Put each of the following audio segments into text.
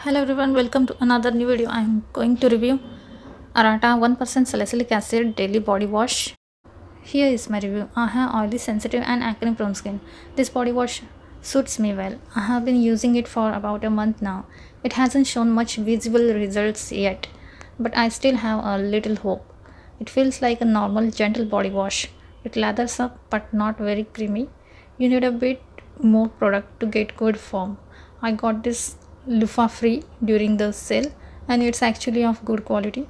Hello everyone, welcome to another new video. I am going to review Arata 1% Salicylic Acid Daily Body Wash. Here is my review. I have oily, sensitive and acne prone skin. This body wash suits me well. I have been using it for about a month now. It hasn't shown much visible results yet, but I still have a little hope. It feels like a normal gentle body wash. It lathers up but not very creamy. You need a bit more product to get good form. I got this loofah free during the sale and it's actually of good quality.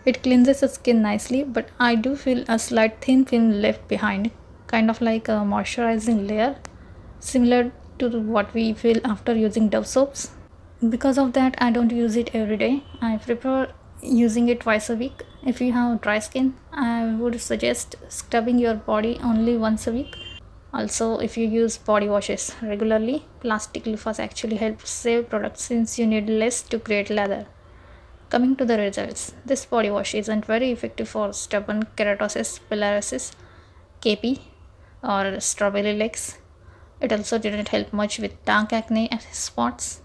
It cleanses the skin nicely, but I do feel a slight thin film left behind, kind of like a moisturizing layer, similar to what we feel after using Dove soaps. Because of that, I don't use it every day. I prefer using it twice a week. If you have dry skin, I would suggest scrubbing your body only once a week. Also, if you use body washes regularly, plastic loofahs actually help save products since you need less to create lather. Coming to the results, this body wash isn't very effective for stubborn keratosis, pilaris, KP, or strawberry legs. It also didn't help much with dark acne spots.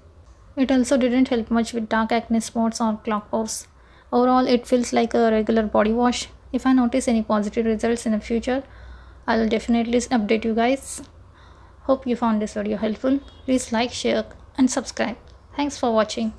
Or clog pores. Overall, it feels like a regular body wash. If I notice any positive results in the future, I'll definitely update you guys. Hope you found this video helpful. Please like, share, and subscribe. Thanks for watching.